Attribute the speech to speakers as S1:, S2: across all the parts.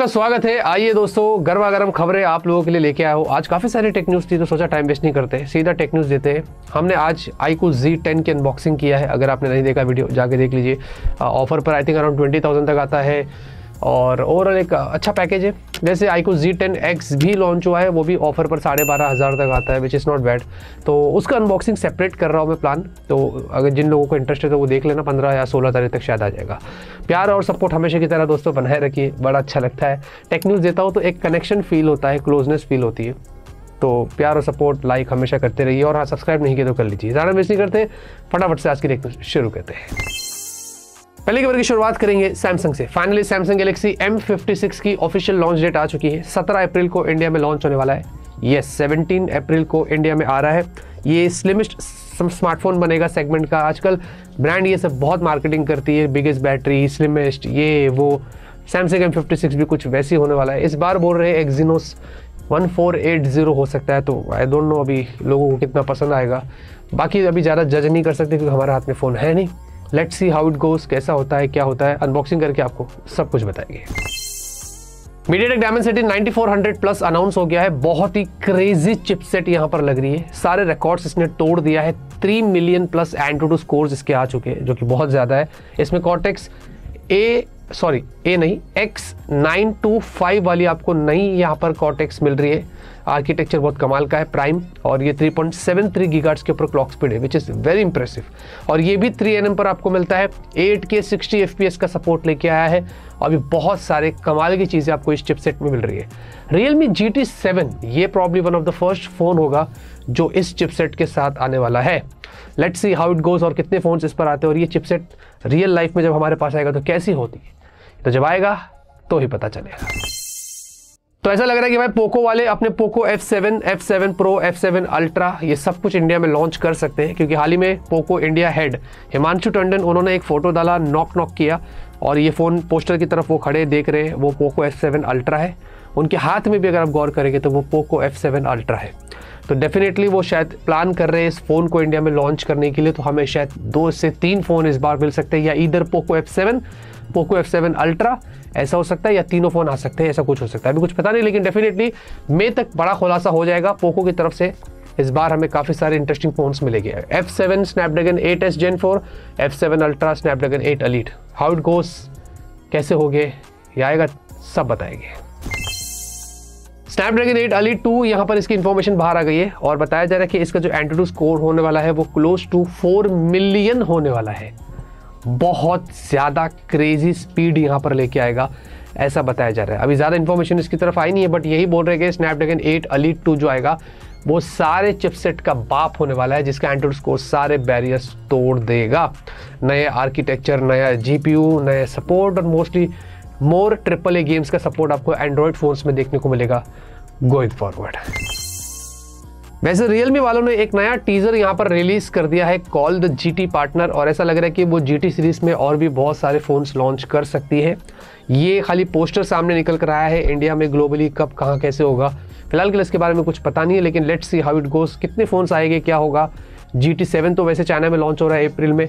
S1: आपका स्वागत है। आइए दोस्तों, गर्मा गर्म खबरें आप लोगों के लिए लेके आया हूँ। आज काफ़ी सारी टेक न्यूज़ थी तो सोचा टाइम वेस्ट नहीं करते, सीधा टेक न्यूज़ देते हैं। हमने आज iQOO Z10 की अनबॉक्सिंग किया है। अगर आपने नहीं देखा वीडियो जाके देख लीजिए। ऑफर पर आई थिंक अराउंड 20,000 तक आता है और ओवरऑल एक अच्छा पैकेज है। वैसे iQOO Z10X भी लॉन्च हुआ है, वो भी ऑफर पर 12,500 तक आता है, विच इज़ नॉट बैड। तो उसका अनबॉक्सिंग सेपरेट कर रहा हूँ मैं प्लान, तो अगर जिन लोगों को इंटरेस्ट है तो वो देख लेना। 15 या 16 तारीख तक शायद आ जाएगा। प्यार और सपोर्ट हमेशा की तरह दोस्तों बनाए रखिए, बड़ा अच्छा लगता है। टेक न्यूज़ देता हूँ तो एक कनेक्शन फील होता है, क्लोजनेस फील होती है। तो प्यार और सपोर्ट लाइक हमेशा करते रहिए और हाँ, सब्सक्राइब नहीं किया तो कर लीजिए। ज़्यादा मिस नहीं करते, फटाफट से आज की टेक न्यूज़ शुरू करते हैं। पहली खबर की शुरुआत करेंगे सैमसंग से। फाइनली सैमसंग गैलेक्सी M56 की ऑफिशियल लॉन्च डेट आ चुकी है। 17 अप्रैल को इंडिया में लॉन्च होने वाला है। यस, 17 अप्रैल को इंडिया में आ रहा है। ये स्लिमिस्ट स्मार्टफोन बनेगा सेगमेंट का। आजकल ब्रांड ये सब बहुत मार्केटिंग करती है, बिगेस्ट बैटरी, स्लिमेस्ट, ये वो। सैमसंग M56 भी कुछ वैसी होने वाला है। इस बार बोल रहे हैं Exynos 1480 हो सकता है, तो आई डोंट नो अभी लोगों को कितना पसंद आएगा। बाकी अभी ज़्यादा जज नहीं कर सकते क्योंकि हमारे हाथ में फ़ोन है नहीं। Let's see how it goes, कैसा होता है, क्या होता है। अनबॉक्सिंग करके आपको सब कुछ बताएंगे। MediaTek Dimensity 9400 प्लस अनाउंस हो गया है। बहुत ही क्रेजी चिपसेट यहाँ पर लग रही है। सारे रिकॉर्ड्स इसने तोड़ दिया है। 3 मिलियन प्लस Antutu स्कोर्स इसके आ चुके हैं, जो कि बहुत ज़्यादा है। इसमें Cortex X925 वाली आपको नई यहाँ पर Cortex मिल रही है। आर्किटेक्चर बहुत कमाल का है, प्राइम, और ये 3.73 गीगाहर्ट्ज़ के ऊपर क्लॉक स्पीड है, विच इज़ वेरी इंप्रेसिव। और ये भी 3nm पर आपको मिलता है। 8K 60 FPS का सपोर्ट लेके आया है। और भी बहुत सारे कमाल की चीज़ें आपको इस चिपसेट में मिल रही है। Realme GT7 ये probably one of the first phone होगा जो इस चिपसेट के साथ आने वाला है। Let's see how it goes और कितने फ़ोन्स इस पर आते हैं और ये चिपसेट रियल लाइफ में जब हमारे पास आएगा तो कैसी होती है, तो जब आएगा तो ही पता चलेगा। तो ऐसा लग रहा है कि भाई पोको वाले अपने Poco F7, F7 Pro, F7 Ultra ये सब कुछ इंडिया में लॉन्च कर सकते हैं, क्योंकि हाल ही में Poco India head Himanshu Tandon उन्होंने एक फ़ोटो डाला, नॉक किया, और ये फ़ोन पोस्टर की तरफ वो खड़े देख रहे हैं, वो पोको F7 Ultra है। उनके हाथ में भी अगर आप गौर करेंगे तो वो पोको F7 Ultra है। तो डेफिनेटली वो शायद प्लान कर रहे हैं इस फ़ोन को इंडिया में लॉन्च करने के लिए। तो हमें शायद 2 से 3 फ़ोन इस बार मिल सकते हैं, या इधर Poco F7, Poco F7 Ultra ऐसा हो सकता है, या तीनों फ़ोन आ सकते हैं, ऐसा कुछ हो सकता है। अभी कुछ पता नहीं, लेकिन डेफिनेटली मई तक बड़ा खुलासा हो जाएगा पोको की तरफ से। इस बार हमें काफ़ी सारे इंटरेस्टिंग फ़ोन्स मिलेंगे। F7 Snapdragon 8S Gen 4, F7 Ultra Snapdragon 8 Elite। How it goes, कैसे हो गए, ये आएगा, सब बताएंगे। स्नैपड्रैगन 8 Elite 2 यहाँ पर इसकी इन्फॉर्मेशन बाहर आ गई है और बताया जा रहा है कि इसका जो Antutu स्कोर होने वाला है वो क्लोज टू 4 मिलियन होने वाला है। बहुत ज़्यादा क्रेजी स्पीड यहाँ पर लेके आएगा, ऐसा बताया जा रहा है। अभी ज़्यादा इन्फॉर्मेशन इसकी तरफ आई नहीं है, बट यही बोल रहे हैं कि स्नैपड्रैगन 8 Elite 2 जो आएगा वो सारे चिपसेट का बाप होने वाला है, जिसका Antutu स्कोर सारे बैरियर्स तोड़ देगा। नए आर्किटेक्चर, नया GPU, नए सपोर्ट और मोस्टली मोर AAA गेम्स का सपोर्ट आपको एंड्रॉयड फ़ोन्स में देखने को मिलेगा गोइंग फॉरवर्ड। वैसे Realme वालों ने एक नया टीज़र यहाँ पर रिलीज़ कर दिया है, कॉल द GT पार्टनर, और ऐसा लग रहा है कि वो GT सीरीज़ में और भी बहुत सारे फ़ोन्स लॉन्च कर सकती है। ये खाली पोस्टर सामने निकल कर आया है, इंडिया में ग्लोबली कब कहाँ कैसे होगा फिलहाल के लिए इसके बारे में कुछ पता नहीं है, लेकिन let's see how it goes. कितने फ़ोन्स आएंगे, क्या होगा। GT7 तो वैसे चाइना में लॉन्च हो रहा है अप्रैल में,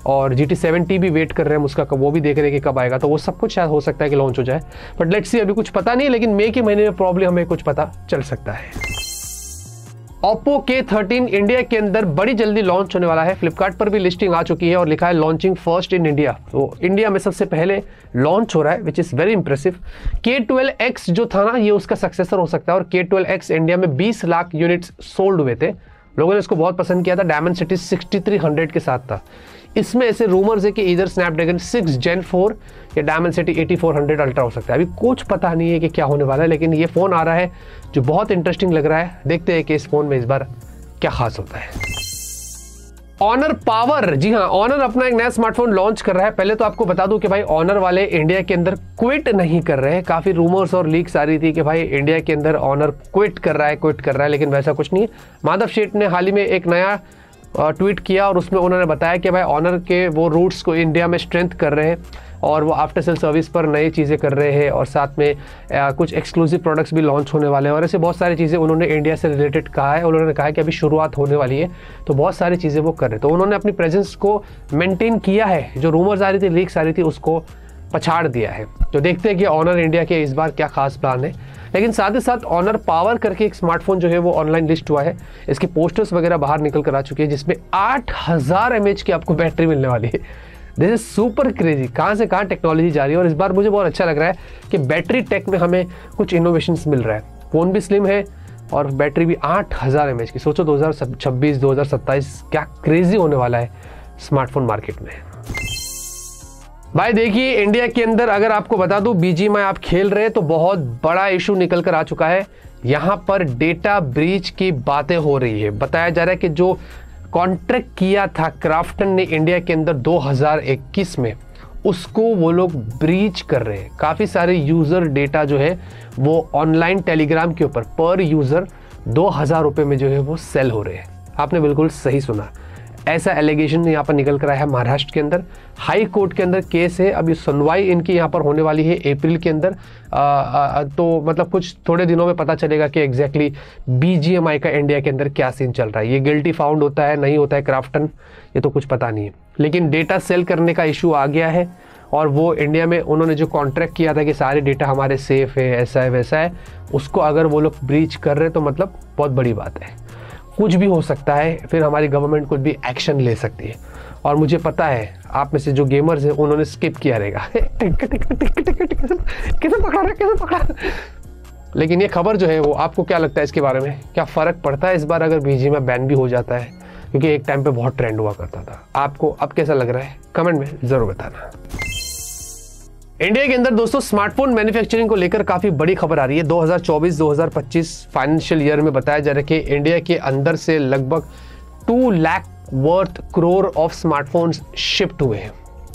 S1: और GT7T भी वेट कर रहे हैं हम उसका, वो भी देख रहे हैं कि कब आएगा। तो वो सब कुछ शायद हो सकता है कि लॉन्च हो जाए, बट लेट्स सी, अभी कुछ पता नहीं है, लेकिन मई के महीने में प्रॉब्लम हमें कुछ पता चल सकता है। Oppo K13 इंडिया के अंदर बड़ी जल्दी लॉन्च होने वाला है। फ्लिपकार्ट पर भी लिस्टिंग आ चुकी है और लिखा है लॉन्चिंग फर्स्ट इन इंडिया। तो इंडिया में सबसे पहले लॉन्च हो रहा है, which is very impressive. K12X जो था ना, ये उसका सक्सेसर हो सकता है, और K12X इंडिया में 20 लाख यूनिट्स सोल्ड हुए थे। लोगों ने इसको बहुत पसंद किया था। Dimensity 6300 के साथ था। इसमें ऐसे रूमर्स है कि इधर स्नैपड्रैगन 6 Gen 4 या Dimensity 8400 Ultra हो सकता है। अभी कुछ पता नहीं है कि क्या होने वाला है, लेकिन ये फ़ोन आ रहा है जो बहुत इंटरेस्टिंग लग रहा है। देखते हैं कि इस फ़ोन में इस बार क्या खास होता है। Honor Power, जी हाँ, Honor अपना एक नया स्मार्टफोन लॉन्च कर रहा है। पहले तो आपको बता दूं कि भाई Honor वाले इंडिया के अंदर क्विट नहीं कर रहे हैं। काफ़ी रूमर्स और लीक्स आ रही थी कि भाई इंडिया के अंदर Honor क्विट कर रहा है, लेकिन वैसा कुछ नहीं है। माधव शेठ ने हाल ही में एक नया ट्वीट किया और उसमें उन्होंने बताया कि भाई Honor के वो रूट्स को इंडिया में स्ट्रेंथ कर रहे हैं और वो आफ्टर सेल सर्विस पर नई चीज़ें कर रहे हैं, और साथ में कुछ एक्सक्लूसिव प्रोडक्ट्स भी लॉन्च होने वाले हैं, और ऐसे बहुत सारी चीज़ें उन्होंने इंडिया से रिलेटेड कहा है। उन्होंने कहा कि अभी शुरुआत होने वाली है, तो बहुत सारी चीज़ें वो कर रहे हैं। तो उन्होंने अपनी प्रेजेंस को मेंटेन किया है। जो रूमर्स आ रही थी, लीक्स आ रही थी, उसको पछाड़ दिया है। तो देखते हैं कि ऑनर इंडिया के इस बार क्या खास प्लान है। लेकिन साथ ही साथ ऑनर पावर करके एक स्मार्टफोन जो है वो ऑनलाइन लिस्ट हुआ है। इसके पोस्टर्स वगैरह बाहर निकल कर आ चुके हैं, जिसमें 8000 mAh की आपको बैटरी मिलने वाली है। This is super crazy. कहाँ से कहाँ टेक्नोलॉजी जा रही है। और इस बार मुझे बहुत अच्छा लग रहा है कि बैटरी टेक में हमें कुछ इनोवेशंस मिल रहा है। फ़ोन भी स्लिम है और बैटरी भी 8000 mAh की। सोचो 2026 2027 क्या क्रेजी होने वाला है स्मार्टफोन मार्केट में। भाई देखिए, इंडिया के अंदर अगर आपको बता दूं BGMI आप खेल रहे हैं तो बहुत बड़ा इशू निकल कर आ चुका है। यहाँ पर डेटा ब्रीच की बातें हो रही है। बताया जा रहा है कि जो कॉन्ट्रैक्ट किया था क्राफ्टन ने इंडिया के अंदर 2021 में, उसको वो लोग ब्रीच कर रहे हैं। काफ़ी सारे यूज़र डेटा जो है वो ऑनलाइन टेलीग्राम के ऊपर पर यूज़र 2000 रुपये में जो है वो सेल हो रहे हैं। आपने बिल्कुल सही सुना, ऐसा एलिगेशन यहाँ पर निकल कर आया है महाराष्ट्र के अंदर। हाई कोर्ट के अंदर केस है। अभी सुनवाई इनकी यहाँ पर होने वाली है अप्रैल के अंदर। तो मतलब कुछ थोड़े दिनों में पता चलेगा कि एग्जैक्टली BGMI का इंडिया के अंदर क्या सीन चल रहा है। ये गिल्टी फाउंड होता है नहीं होता है क्राफ्टन, ये तो कुछ पता नहीं है। लेकिन डेटा सेल करने का इशू आ गया है और वो इंडिया में उन्होंने जो कॉन्ट्रैक्ट किया था कि सारे डेटा हमारे सेफ है, ऐसा है वैसा है, उसको अगर वो लोग ब्रीच कर रहे तो मतलब बहुत बड़ी बात है। कुछ भी हो सकता है, फिर हमारी गवर्नमेंट कुछ भी एक्शन ले सकती है। और मुझे पता है आप में से जो गेमर्स हैं उन्होंने स्किप किया रहेगा कैसे पकड़ा। लेकिन ये खबर जो है वो आपको क्या लगता है इसके बारे में? क्या फ़र्क पड़ता है इस बार अगर BGMI बैन भी हो जाता है? क्योंकि एक टाइम पे बहुत ट्रेंड हुआ करता था। आपको अब कैसा लग रहा है कमेंट में ज़रूर बताना। इंडिया के अंदर दोस्तों स्मार्टफोन मैन्युफैक्चरिंग को लेकर काफ़ी बड़ी खबर आ रही है। 2024-2025 फाइनेंशियल ईयर में बताया जा रहा है कि इंडिया के अंदर से लगभग 2 lakh worth crore of smartphones shift हुए हैं,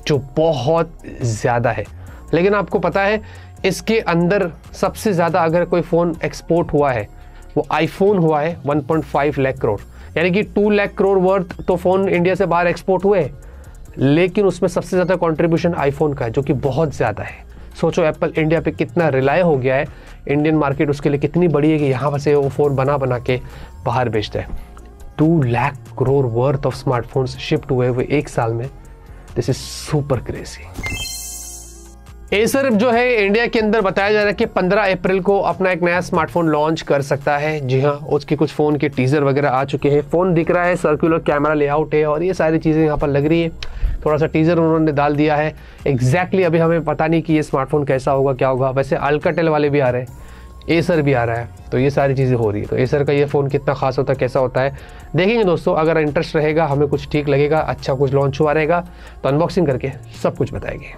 S1: जो बहुत ज़्यादा है। लेकिन आपको पता है इसके अंदर सबसे ज़्यादा अगर कोई फ़ोन एक्सपोर्ट हुआ है वो आईफोन हुआ है 1.5 लाख करोड़। यानी कि 2 लाख करोड़ वर्थ तो फ़ोन इंडिया से बाहर एक्सपोर्ट हुए, लेकिन उसमें सबसे ज़्यादा कंट्रीब्यूशन आईफोन का है, जो कि बहुत ज़्यादा है। सोचो एप्पल इंडिया पे कितना रिलाय हो गया है, इंडियन मार्केट उसके लिए कितनी बड़ी है कि यहाँ से वो फ़ोन बना के बाहर बेचता है। 2 lakh crore worth of smartphones shift हुए एक साल में। This is super crazy. Acer जो है इंडिया के अंदर बताया जा रहा है कि 15 अप्रैल को अपना एक नया स्मार्टफोन लॉन्च कर सकता है। जी हाँ, उसकी कुछ फ़ोन के टीज़र वगैरह आ चुके हैं। फ़ोन दिख रहा है, सर्कुलर कैमरा लेआउट है और ये सारी चीज़ें यहाँ पर लग रही है। थोड़ा सा टीज़र उन्होंने डाल दिया है। एग्जैक्टली अभी हमें पता नहीं कि ये स्मार्टफोन कैसा होगा, क्या होगा। वैसे अल्काटेल वाले भी आ रहे हैं, एसर भी आ रहा है, तो ये सारी चीज़ें हो रही है। तो एसर का ये फ़ोन कितना खास होता है, कैसा होता है, देखेंगे दोस्तों। अगर इंटरेस्ट रहेगा, हमें कुछ ठीक लगेगा, अच्छा कुछ लॉन्च हुआ रहेगा तो अनबॉक्सिंग करके सब कुछ बताएंगे।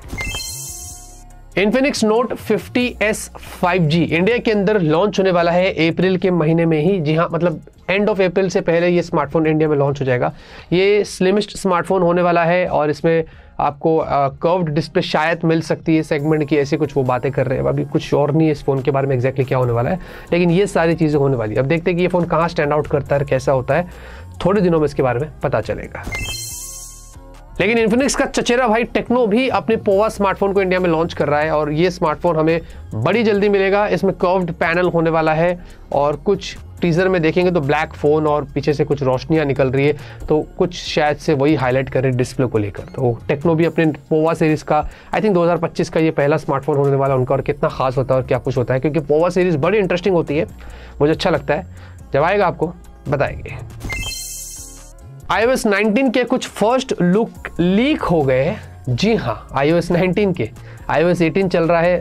S1: Infinix Note 50S 5G India के अंदर लॉन्च होने वाला है अप्रैल के महीने में ही। जी हाँ, मतलब एंड ऑफ अप्रैल से पहले ये स्मार्टफोन इंडिया में लॉन्च हो जाएगा। ये स्लिमिस्ट स्मार्टफोन होने वाला है और इसमें आपको कर्व्ड डिस्प्ले शायद मिल सकती है सेगमेंट की, ऐसी कुछ वो बातें कर रहे हैं। अभी कुछ और नहीं है इस फ़ोन के बारे में एग्जैक्टली क्या होने वाला है, लेकिन ये सारी चीज़ें होने वाली है। अब देखते हैं कि ये फ़ोन कहाँ स्टैंड आउट करता है, कैसा होता है। थोड़े दिनों में इसके बारे में पता चलेगा। लेकिन इन्फिनिक्स का चचेरा भाई टेक्नो भी अपने पोवा स्मार्टफोन को इंडिया में लॉन्च कर रहा है और ये स्मार्टफोन हमें बड़ी जल्दी मिलेगा। इसमें कर्व्ड पैनल होने वाला है और कुछ टीजर में देखेंगे तो ब्लैक फ़ोन और पीछे से कुछ रोशनियां निकल रही है, तो कुछ शायद से वही हाईलाइट कर रहे हैं डिस्प्ले को लेकर। तो टेक्नो भी अपने पोवा सीरीज़ का आई थिंक 2025 का ये पहला स्मार्टफोन होने वाला उनका, और कितना खास होता है और क्या कुछ होता है, क्योंकि पोवा सीरीज़ बड़ी इंटरेस्टिंग होती है, मुझे अच्छा लगता है। जब आएगा आपको बताएंगे। iOS 19 के कुछ फर्स्ट लुक लीक हो गए। जी हाँ, iOS 19 के iOS 18 चल रहा है,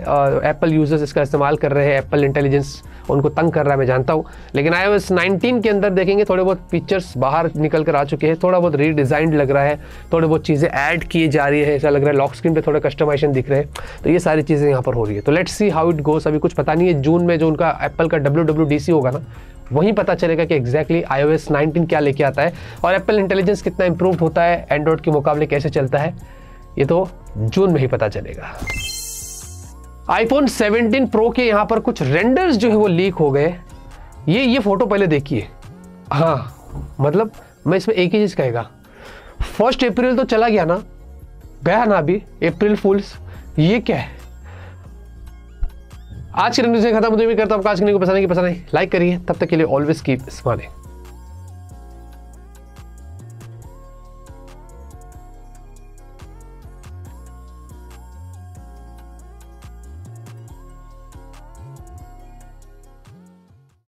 S1: एप्पल यूजर्स इसका इस्तेमाल कर रहे हैं, एप्पल इंटेलिजेंस उनको तंग कर रहा है, मैं जानता हूँ। लेकिन iOS 19 के अंदर देखेंगे थोड़े बहुत पिक्चर्स बाहर निकल कर आ चुके हैं, थोड़ा बहुत रीडिज़ाइंड लग रहा है, थोड़े बहुत चीज़ें ऐड की जा रही है, ऐसा लग रहा है लॉक स्क्रीन पे थोड़े कस्टमाइजेशन दिख रहे हैं। तो ये सारी चीज़ें यहाँ पर हो रही है। तो let's see how it goes. अभी कुछ पता नहीं है, जून में जो उनका एप्पल का WWDC होगा ना, वहीं पता चलेगा कि एग्जैक्टली iOS 19 क्या लेके आता है और एप्पल इंटेलिजेंस कितना इंप्रूव होता है, एंड्रॉइड के मुकाबले कैसे चलता है, ये तो जून में ही पता चलेगा। iPhone 17 Pro के यहाँ पर कुछ रेंडर्स जो है वो लीक हो गए। ये फोटो पहले देखिए। हाँ, मतलब मैं इसमें एक ही चीज़ कहेगा, 1 अप्रैल तो चला गया ना, गया ना अभी, अप्रैल फूल्स, ये क्या है। आज की न्यूज़ खत्म, मुझे भी करता हूँ। आज की न्यूज़ को पसंद नहीं लाइक करिए। तब तक के लिए ऑलवेज कीप स्माइलिंग।